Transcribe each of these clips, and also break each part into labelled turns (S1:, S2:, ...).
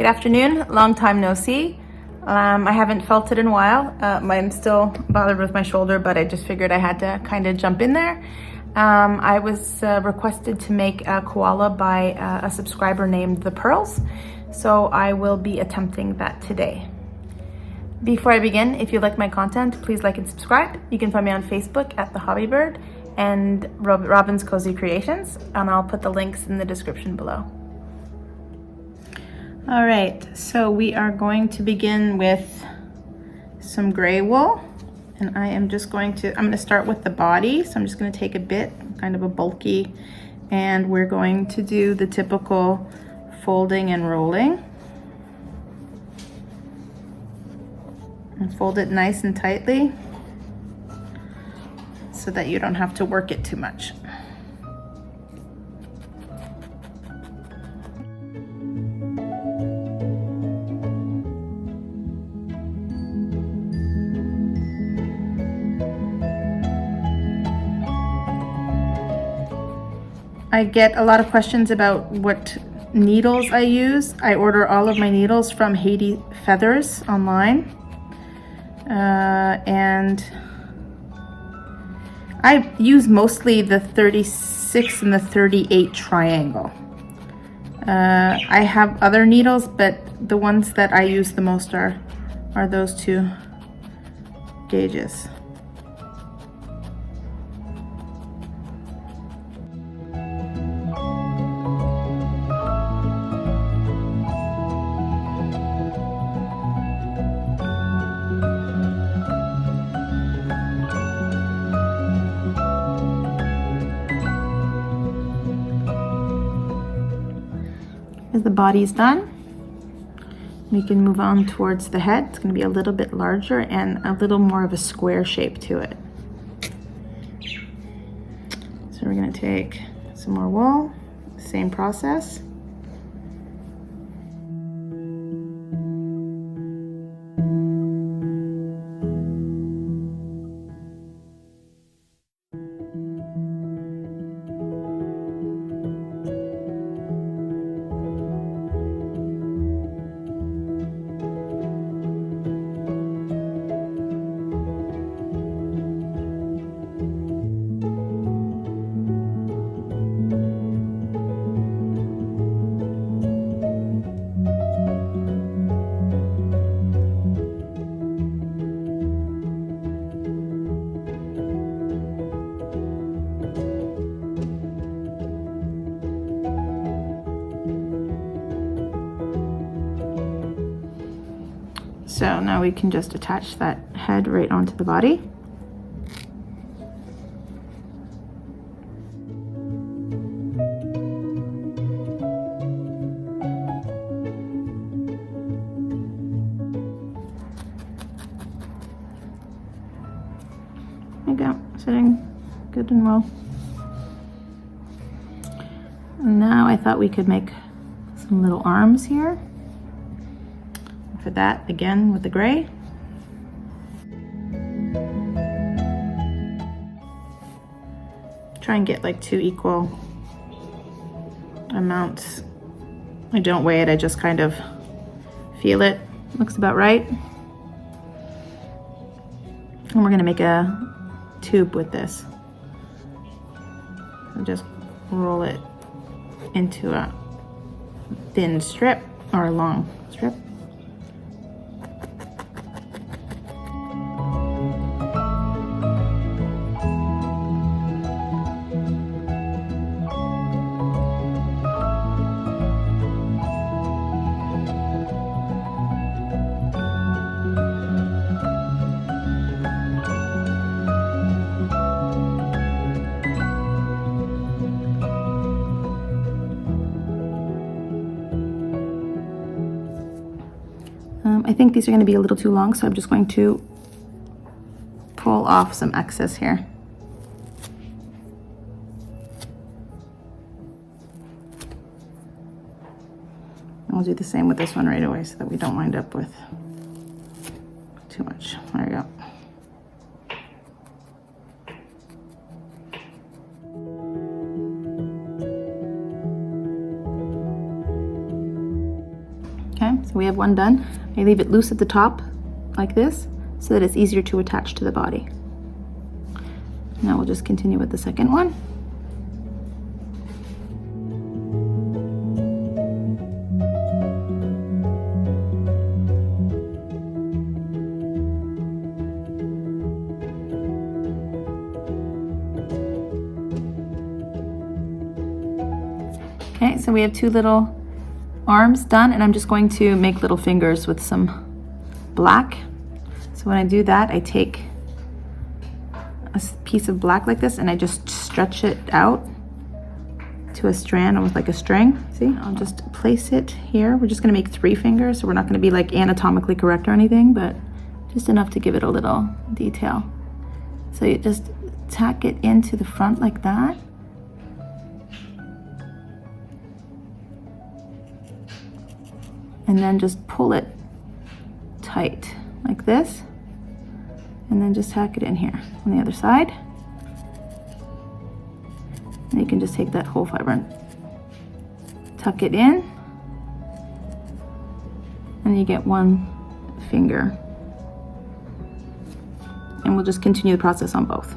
S1: Good afternoon, long time no see. I haven't felt it in a while. I'm still bothered with my shoulder, but I just figured I had to kind of jump in there. I was requested to make a koala by a subscriber named The Pearls, so I will be attempting that today. Before I begin, if you like my content, please like and subscribe. You can find me on Facebook at The Hobby Bird and Robin's Cozy Creations, and I'll put the links in the description below. All right, so we are going to begin with some gray wool, and I'm going to start with the body. So I'm just going to take a bit, kind of a bulky, and we're going to do the typical folding and rolling. And fold it nice and tightly so that you don't have to work it too much. I get a lot of questions about what needles I use. I order all of my needles from Haiti Feathers online. And I use mostly the 36 and the 38 triangle. I have other needles, but the ones that I use the most are those two gauges. As the body's done, we can move on towards the head. It's going to be a little bit larger and a little more of a square shape to it. So we're going to take some more wool, same process. So now we can just attach that head right onto the body. There you go, sitting good and well. And now I thought we could make some little arms here. For that, again with the gray. Try and get like 2 equal amounts. I don't weigh it, I just kind of feel it. Looks about right. And we're gonna make a tube with this. So just roll it into a thin strip or a long strip. I think these are going to be a little too long, so I'm just going to pull off some excess here. And we'll do the same with this one right away so that we don't wind up with too much. There we go. Okay, so we have one done. I leave it loose at the top like this so that it's easier to attach to the body. Now we'll just continue with the second one. Okay, so we have two little arms done, and I'm just going to make little fingers with some black. So when I do that, I take a piece of black like this and I just stretch it out to a strand, almost like a string. See, I'll just place it here. We're just gonna make 3 fingers, so we're not gonna be like anatomically correct or anything, but just enough to give it a little detail. So you just tack it into the front like that. And then just pull it tight like this. And then just tack it in here on the other side. And you can just take that whole fiber and tuck it in. And you get 1 finger. And we'll just continue the process on both.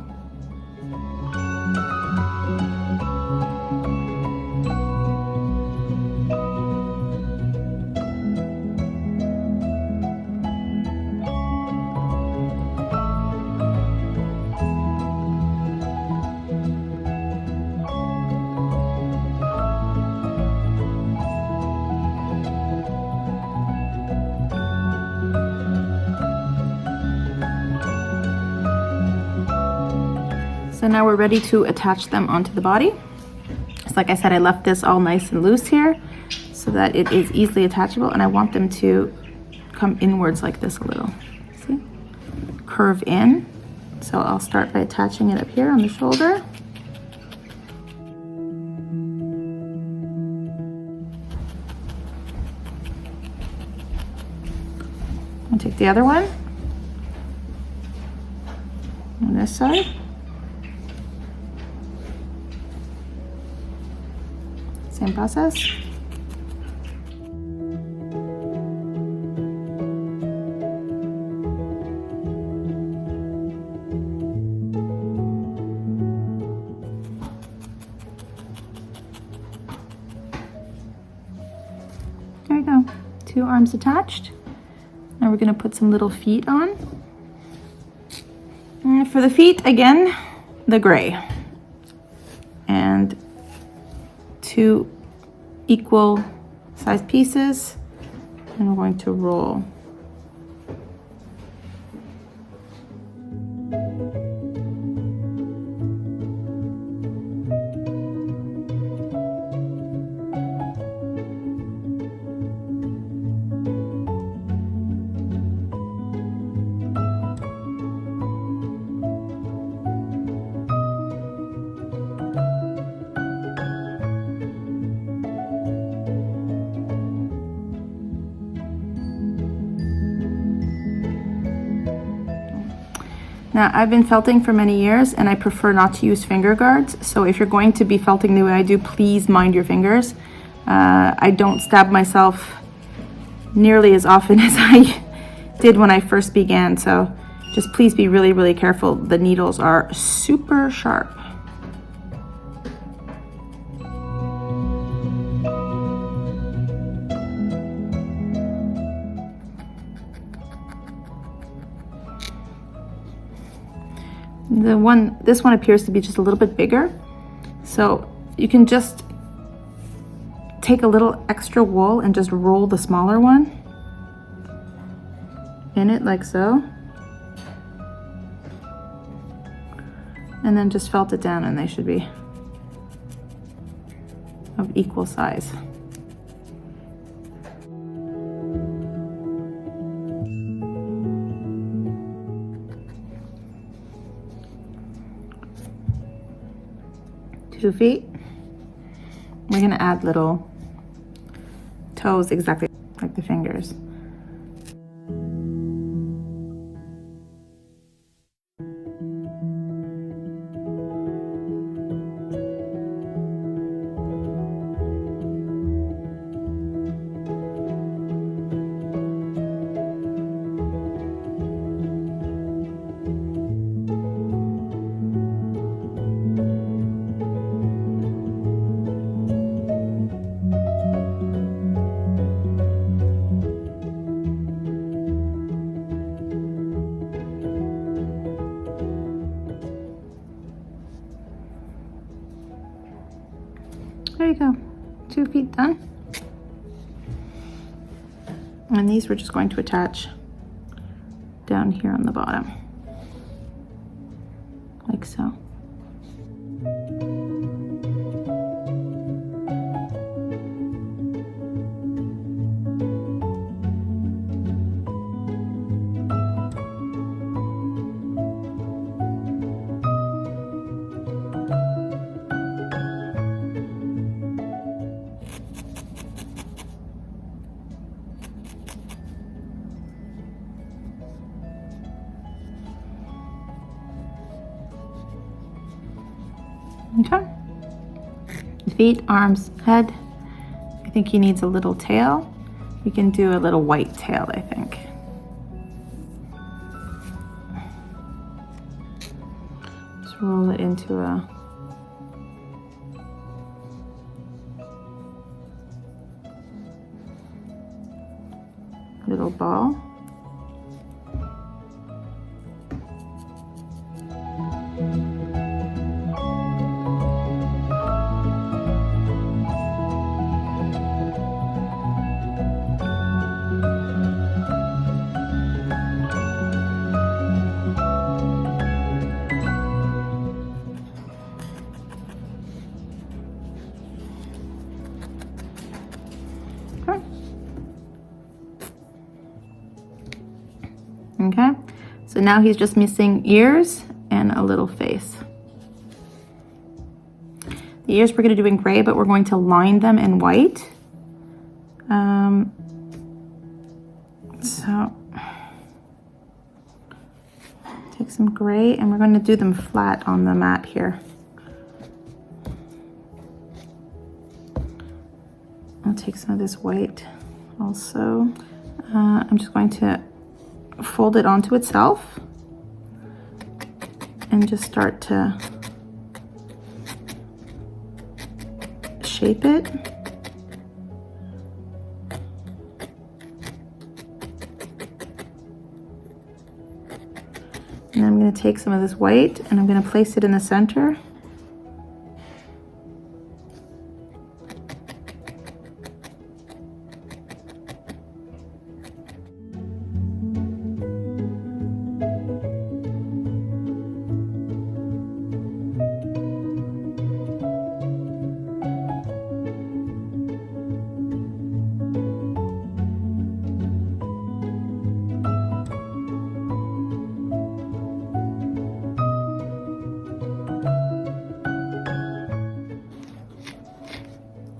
S1: So now we're ready to attach them onto the body. So like I said, I left this all nice and loose here so that it is easily attachable, and I want them to come inwards like this a little. See? Curve in. So I'll start by attaching it up here on the shoulder. I'll take the other one on this side. Same process. There we go. 2 arms attached. Now we're going to put some little feet on. And for the feet, again, the gray. And 2 equal sized pieces, and we're going to roll. Now, I've been felting for many years and I prefer not to use finger guards. So if you're going to be felting the way I do, please mind your fingers. I don't stab myself nearly as often as I did when I first began. So just please be really, really careful. The needles are super sharp. This one appears to be just a little bit bigger, so you can just take a little extra wool and just roll the smaller one in it like so, and then just felt it down, and they should be of equal size. Two feet. We're gonna add little toes exactly like the fingers. There you go, 2 feet done. And these we're just going to attach down here on the bottom, like so. Okay. Feet, arms, head. I think he needs a little tail. We can do a little white tail, I think. Just roll it into a little ball. Okay, so now he's just missing ears and a little face. The ears we're going to do in gray, but we're going to line them in white. So take some gray and we're going to do them flat on the mat here. I'll take some of this white also. I'm just going to fold it onto itself and just start to shape it. And then I'm going to take some of this white and I'm going to place it in the center.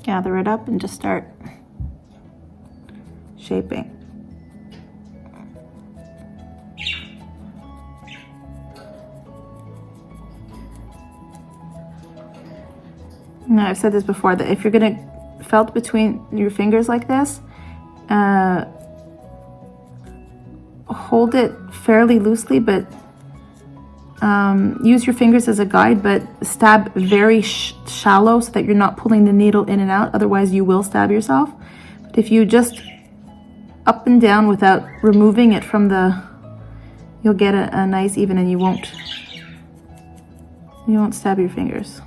S1: Gather it up and just start shaping. Now, I've said this before, that if you're going to felt between your fingers like this, hold it fairly loosely, but use your fingers as a guide, but stab very shallow so that you're not pulling the needle in and out. Otherwise you will stab yourself. But if you just up and down without removing it from the, you'll get a nice even, and you won't stab your fingers.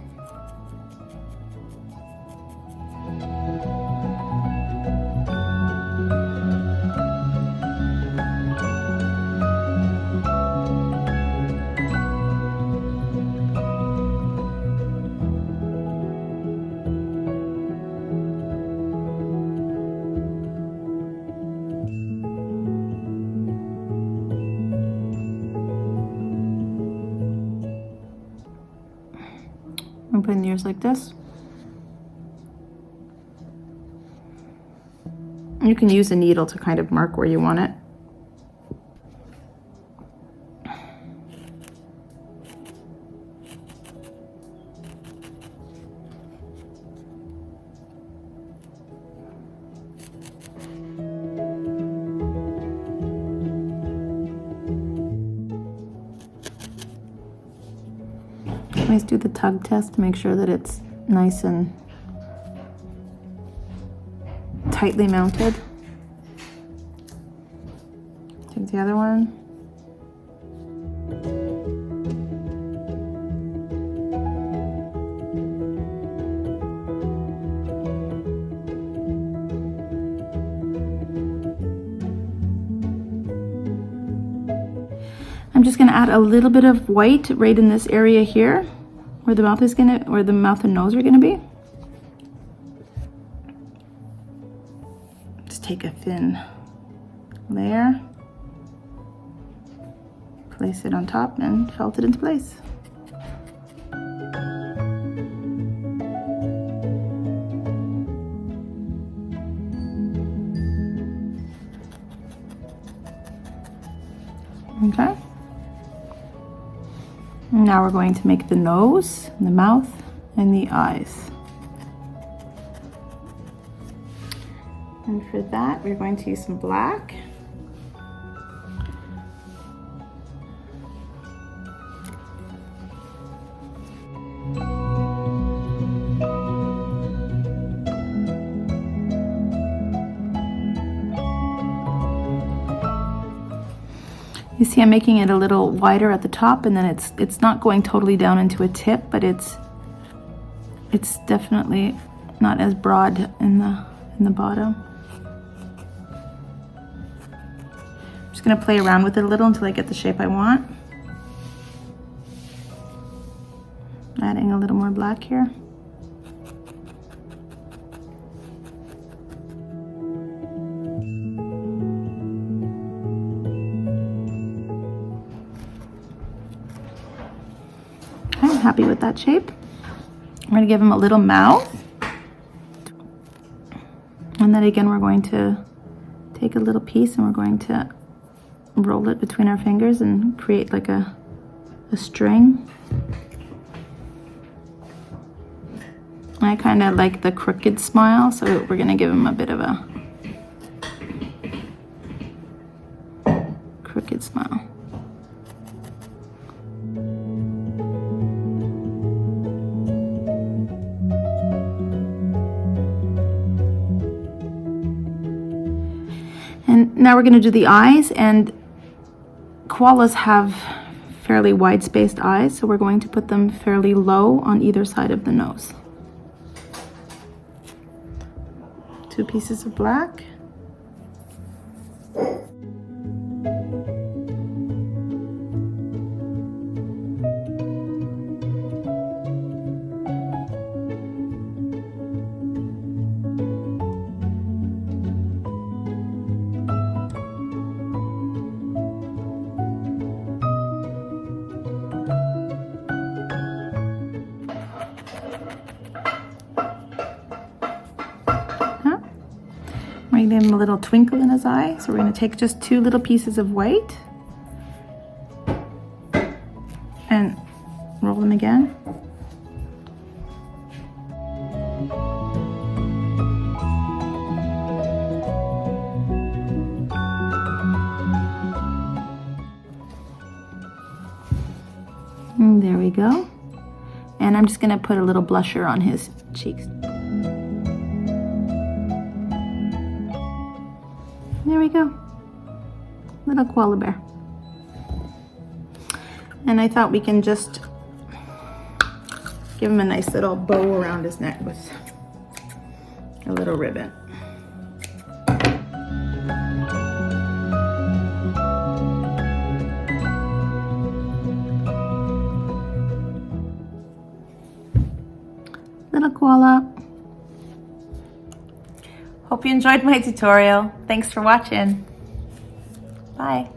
S1: I'm putting the ears like this. You can use a needle to kind of mark where you want it. Always do the tug test to make sure that it's nice and tightly mounted. Take the other one. just gonna add a little bit of white right in this area here, where the mouth and nose are gonna be. Just take a thin layer, place it on top, and felt it into place. Okay. Now we're going to make the nose, the mouth, and the eyes. And for that, we're going to use some black. You see I'm making it a little wider at the top, and then it's not going totally down into a tip, but it's definitely not as broad in the bottom. I'm just gonna play around with it a little until I get the shape I want. Adding a little more black here. I'm happy with that shape. I'm going to give him a little mouth. And then again, we're going to take a little piece and we're going to roll it between our fingers and create like a string. I kind of like the crooked smile, so we're going to give him a bit of a crooked smile. And now we're going to do the eyes, and koalas have fairly wide spaced eyes, so we're going to put them fairly low on either side of the nose. 2 pieces of black. Give him a little twinkle in his eye. So we're going to take just 2 little pieces of white and roll them again. And there we go. And I'm just going to put a little blusher on his cheeks. There we go, little koala bear. And I thought we can just give him a nice little bow around his neck with a little ribbon. Little koala. Hope you enjoyed my tutorial. Thanks for watching. Bye.